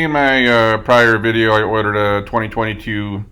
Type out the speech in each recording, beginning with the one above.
In my prior video, I ordered a 2022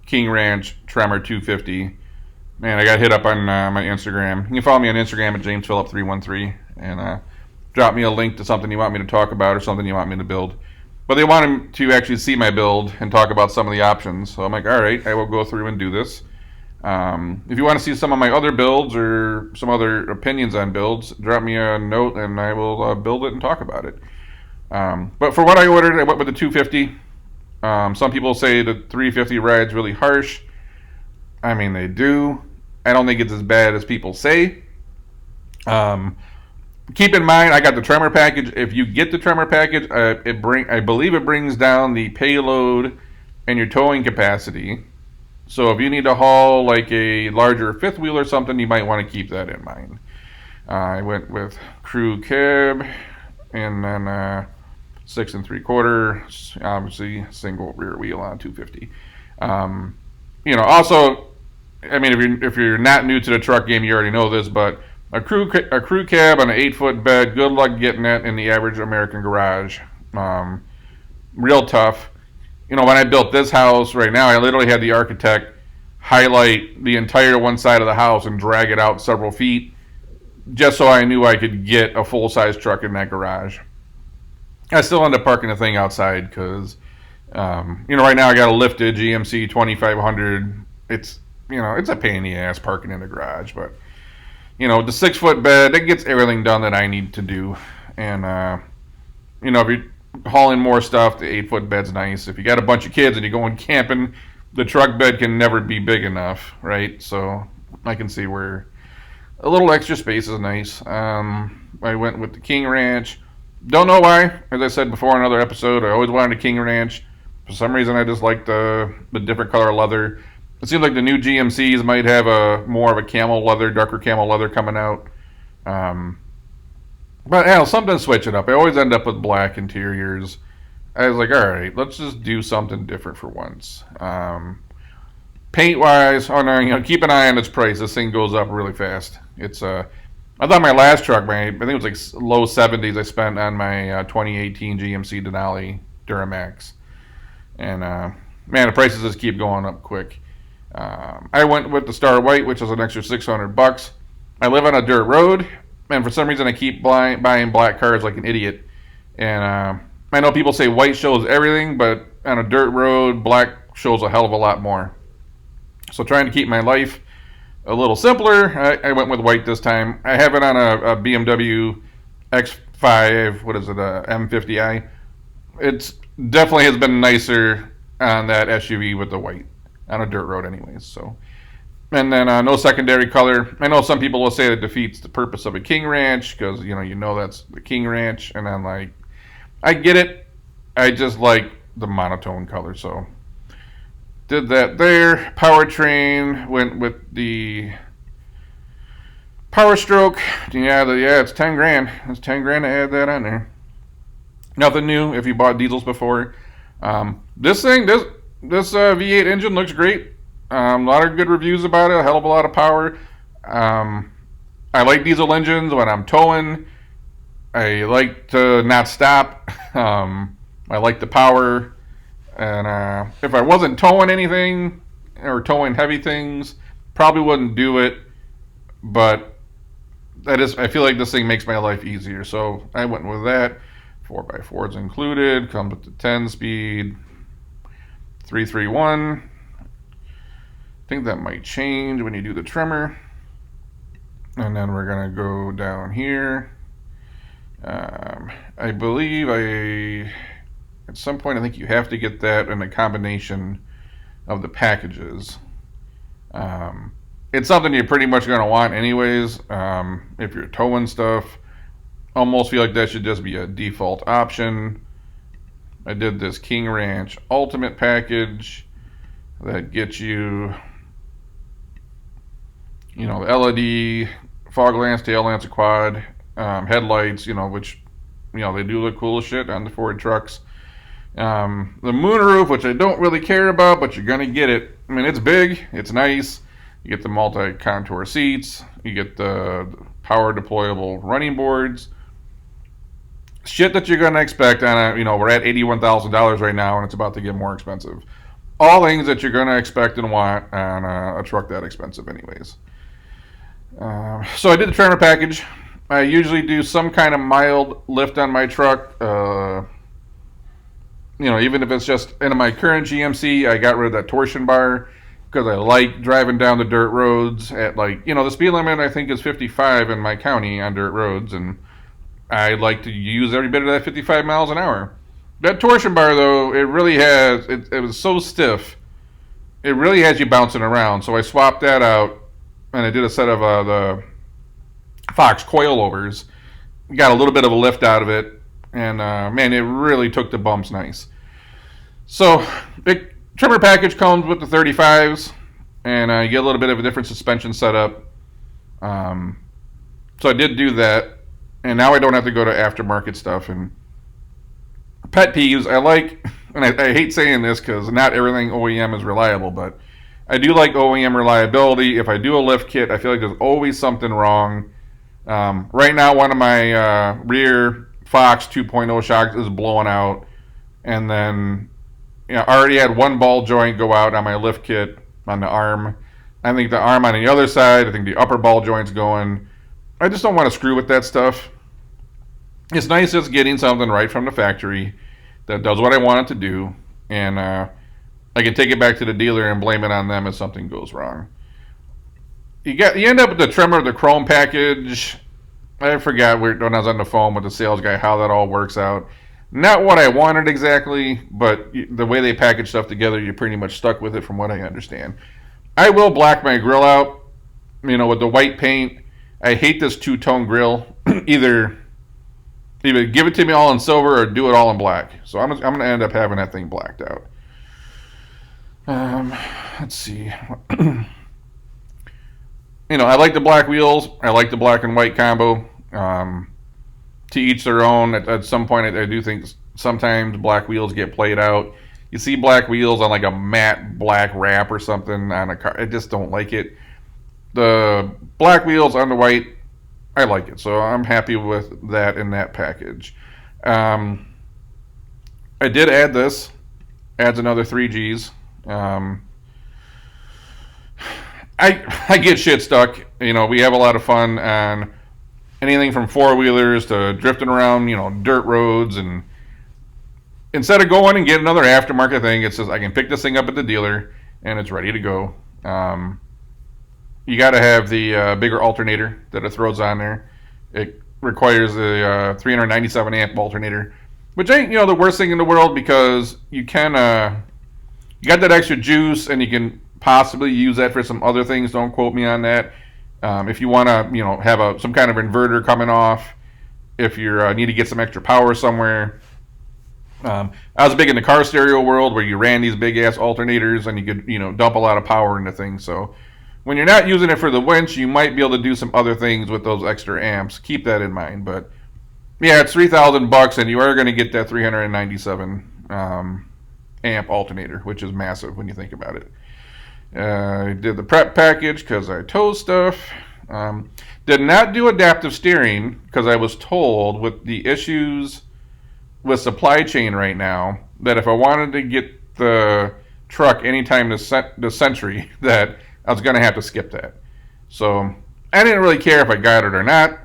King Ranch Tremor 250. Man, I got hit up on my Instagram. You can follow me on Instagram at JamesPhillip313 and drop me a link to something you want me to talk about or something you want me to build. But they wanted to actually see my build and talk about some of the options. So I'm like, all right, I will go through and do this. If you want to see some of my other builds or some other opinions on builds, drop me a note and I will build it and talk about it. But for what I ordered, I went with the 250. Some people say the 350 ride's really harsh. I mean, they do. I don't think it's as bad as people say. Keep in mind, I got the Tremor package. If you get the Tremor package, I believe it brings down the payload and your towing capacity. So if you need to haul like a larger fifth wheel or something, you might want to keep that in mind. I went with crew cab and then 6 3/4, obviously single rear wheel on 250. Also, I mean, if you're not new to the truck game, you already know this, but a crew cab on an 8-foot bed, good luck getting that in the average American garage. Real tough. When I built this house right now, I literally had the architect highlight the entire one side of the house and drag it out several feet just so I knew I could get a full-size truck in that garage. I still end up parking the thing outside because, right now I got a lifted GMC 2500. It's a pain in the ass parking in the garage, but, the 6-foot bed, it gets everything done that I need to do. And, if you're hauling more stuff, the 8-foot bed's nice. If you got a bunch of kids and you're going camping, the truck bed can never be big enough, right? So I can see where a little extra space is nice. I went with the King Ranch. Don't know why. As I said before in another episode, I always wanted a King Ranch. For some reason, I just like the different color leather. It seems like the new GMCs might have more of a camel leather, darker camel leather coming out. But something to switch it up. I always end up with black interiors. I was like, all right, let's just do something different for once. Paint wise, keep an eye on its price. This thing goes up really fast. I thought my last truck, I think it was like low 70s I spent on my 2018 GMC Denali Duramax. And, the prices just keep going up quick. I went with the Star White, which is an extra $600. I live on a dirt road, and for some reason I keep buying black cars like an idiot. And I know people say white shows everything, but on a dirt road, black shows a hell of a lot more. So trying to keep my life a little simpler, I went with white this time. I have it on a BMW X5, M50i. It's definitely has been nicer on that SUV with the white, on a dirt road anyways. So, and then no secondary color. I know some people will say it defeats the purpose of a King Ranch, because, that's the King Ranch, and then I get it. I just like the monotone color, so did that there. Powertrain went with the Power Stroke. Yeah, it's 10 grand. It's 10 grand to add that on there. Nothing new if you bought diesels before. This V8 engine looks great. A lot of good reviews about it. A hell of a lot of power. I like diesel engines when I'm towing. I like to not stop. I like the power. And if I wasn't towing anything or towing heavy things, probably wouldn't do it. But I feel like this thing makes my life easier. So I went with that. 4x4s included. Comes with the 10-speed. 331. I think that might change when you do the Tremor. And then we're going to go down here. I believe at some point, I think you have to get that in a combination of the packages. It's something you're pretty much going to want anyways. If you're towing stuff, almost feel like that should just be a default option. I did this King Ranch Ultimate package that gets you, the LED, fog lamps, tail lamps, a quad, headlights, which, they do look cool as shit on the Ford trucks. The moonroof, which I don't really care about, but you're going to get it. I mean, it's big, it's nice. You get the multi-contour seats. You get the power deployable running boards. shit that you're going to expect on a, we're at $81,000 right now and it's about to get more expensive. All things that you're going to expect and want on a truck that expensive anyways. So I did the Tremor package. I usually do some kind of mild lift on my truck. Even if it's just in my current GMC, I got rid of that torsion bar because I like driving down the dirt roads at the speed limit I think is 55 in my county on dirt roads, and I like to use every bit of that 55 miles an hour. That torsion bar though, it really has, it was so stiff, it really has you bouncing around. So I swapped that out and I did a set of the Fox coilovers. Got a little bit of a lift out of it, and man, it really took the bumps nice. So the Tremor package comes with the 35s, and you get a little bit of a different suspension setup. So I did do that, and now I don't have to go to aftermarket stuff. And pet peeves, I like, and I hate saying this because not everything OEM is reliable, but I do like OEM reliability. If I do a lift kit, I feel like there's always something wrong. Right now, one of my rear Fox 2.0 shocks is blowing out, and then I already had one ball joint go out on my lift kit on the arm. I think the arm on the other side, I think the upper ball joint's going. I just don't want to screw with that stuff. It's nice just getting something right from the factory that does what I want it to do, and I can take it back to the dealer and blame it on them if something goes wrong. You end up with the Tremor, the Chrome package. I forgot when I was on the phone with the sales guy how that all works out. Not what I wanted exactly, but the way they package stuff together, you're pretty much stuck with it from what I understand. I will black my grill out, with the white paint. I hate this two-tone grill. Either give it to me all in silver or do it all in black. So I'm going to end up having that thing blacked out. Let's see. I like the black wheels. I like the black and white combo. To each their own. At some point, I do think sometimes black wheels get played out. You see black wheels on like a matte black wrap or something on a car. I just don't like it. The black wheels on the white, I like it. So I'm happy with that in that package. I did add this. Adds another 3Gs. I get shit stuck. We have a lot of fun on anything from four-wheelers to drifting around, dirt roads. And instead of going and getting another aftermarket thing, it says I can pick this thing up at the dealer and it's ready to go. You got to have the bigger alternator that it throws on there. It requires the 397 amp alternator, which ain't the worst thing in the world because you can you got that extra juice and you can possibly use that for some other things. Don't quote me on that. If you want to, have some kind of inverter coming off, if you need to get some extra power somewhere. I was big in the car stereo world where you ran these big ass alternators and you could, dump a lot of power into things. So when you're not using it for the winch, you might be able to do some other things with those extra amps. Keep that in mind. But yeah, it's $3,000 and you are going to get that 397 amp alternator, which is massive when you think about it. I did the prep package because I tow stuff. Did not do adaptive steering because I was told with the issues with supply chain right now that if I wanted to get the truck anytime this century that I was going to have to skip that. So I didn't really care if I got it or not.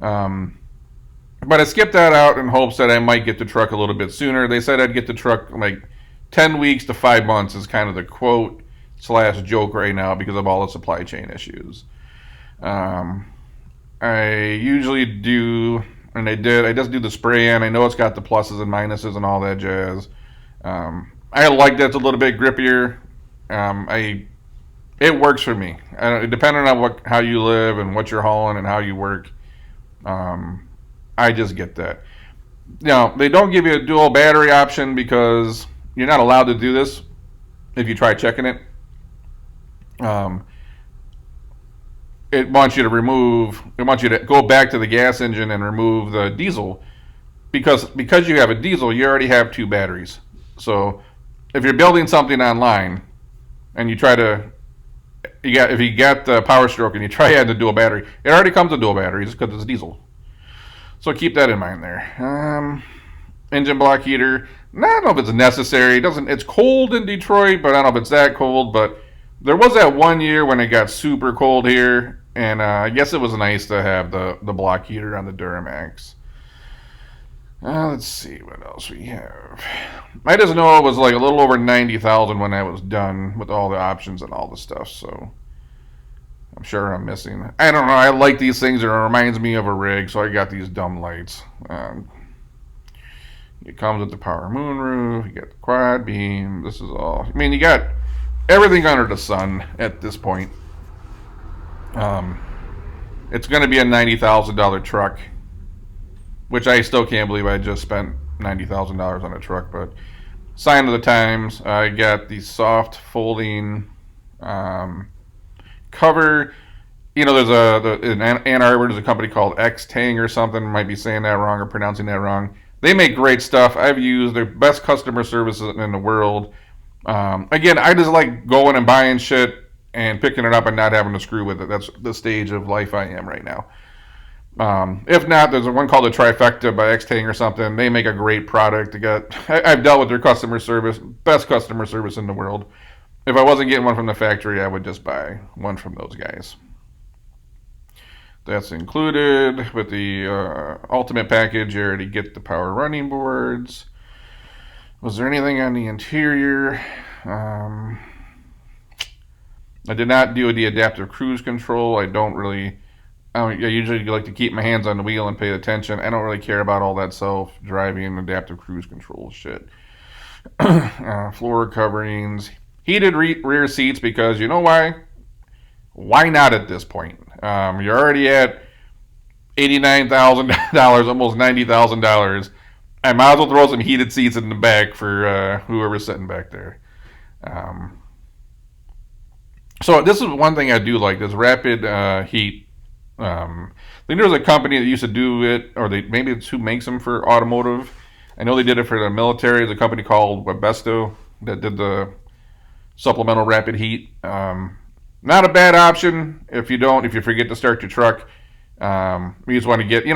But I skipped that out in hopes that I might get the truck a little bit sooner. They said I'd get the truck like 10 weeks to 5 months is kind of the quote / joke right now because of all the supply chain issues. I usually do, and I just do the spray in. I know it's got the pluses and minuses and all that jazz. I like that it's a little bit grippier. It works for me. Depending on how you live and what you're hauling and how you work, I just get that. Now, they don't give you a dual battery option because you're not allowed to do this if you try checking it. It wants you to go back to the gas engine and remove the diesel because you have a diesel, you already have 2 batteries. So if you're building something online and if you got the Power Stroke and you try adding the dual battery, it already comes with dual batteries because it's diesel. So keep that in mind there. Engine block heater. I don't know if it's necessary. It doesn't. It's cold in Detroit, but I don't know if it's that cold. But there was that one year when it got super cold here, and I guess it was nice to have the block heater on the Duramax. Let's see what else we have. I just know it was like a little over 90,000 when I was done with all the options and all the stuff. So I'm sure I'm missing. I don't know. I like these things. It reminds me of a rig, so I got these dumb lights. It comes with the power moonroof. You got the quad beam. This is all. I mean, you got everything under the sun at this point. It's going to be a $90,000 truck, which I still can't believe I just spent $90,000 on a truck. But sign of the times. I got the soft folding cover. You know, in Ann Arbor, there's a company called X-Tang or something. Might be saying that wrong or pronouncing that wrong. They make great stuff. I've used their best customer service in the world. Again, I just like going and buying shit and picking it up and not having to screw with it. That's the stage of life I am right now. If not, there's one called the Trifecta by X-Tang or something. They make a great product. I've dealt with their customer service, best customer service in the world. If I wasn't getting one from the factory, I would just buy one from those guys. That's included with the ultimate package. You already get the power running boards. Was there anything on the interior? I did not do the adaptive cruise control. I usually like to keep my hands on the wheel and pay attention. I don't really care about all that self-driving adaptive cruise control shit. Floor coverings. Heated rear seats because you know why? Why not at this point? You're already at $89,000, almost $90,000. I might as well throw some heated seats in the back for whoever's sitting back there. So this is one thing I do like, this rapid heat. I think there was a company that used to do it, or maybe it's who makes them for automotive. I know they did it for the military. There's a company called Webesto that did the supplemental rapid heat. Not a bad option if you forget to start your truck. We just want to get,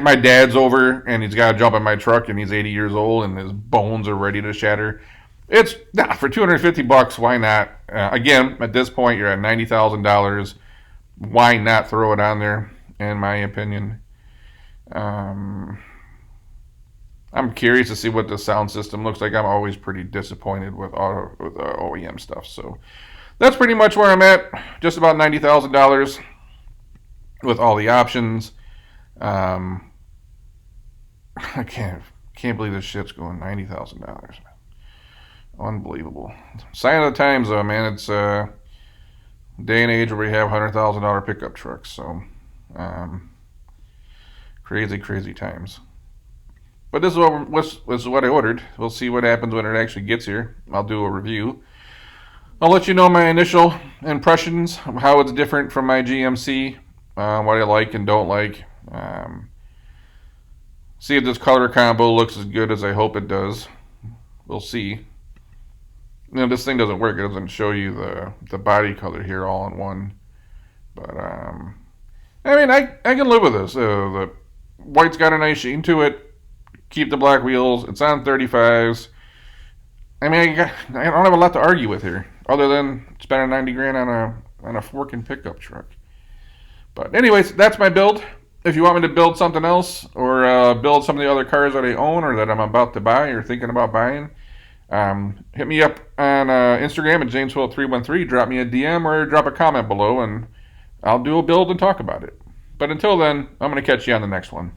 my dad's over and he's got to jump in my truck and he's 80 years old and his bones are ready to shatter. For $250, why not? Again, at this point, you're at $90,000. Why not throw it on there, in my opinion? I'm curious to see what the sound system looks like. I'm always pretty disappointed with OEM stuff. So that's pretty much where I'm at. Just about $90,000 with all the options. I can't believe this shit's going $90,000. Unbelievable. Sign of the times, though, man. It's a day and age where we have $100,000 pickup trucks. So crazy, crazy times. But this is what I ordered. We'll see what happens when it actually gets here. I'll do a review. I'll let you know my initial impressions, how it's different from my GMC, what I like and don't like. See if this color combo looks as good as I hope it does. We'll see. This thing doesn't work. It doesn't show you the body color here all in one. But, I can live with this. The white's got a nice sheen to it. Keep the black wheels. It's on 35s. I don't have a lot to argue with here, other than spending $90,000 on a forking pickup truck. But anyways, that's my build. If you want me to build something else, or build some of the other cars that I own or that I'm about to buy or thinking about buying, hit me up on Instagram at JamesWill313. Drop me a DM or drop a comment below, and I'll do a build and talk about it. But until then, I'm going to catch you on the next one.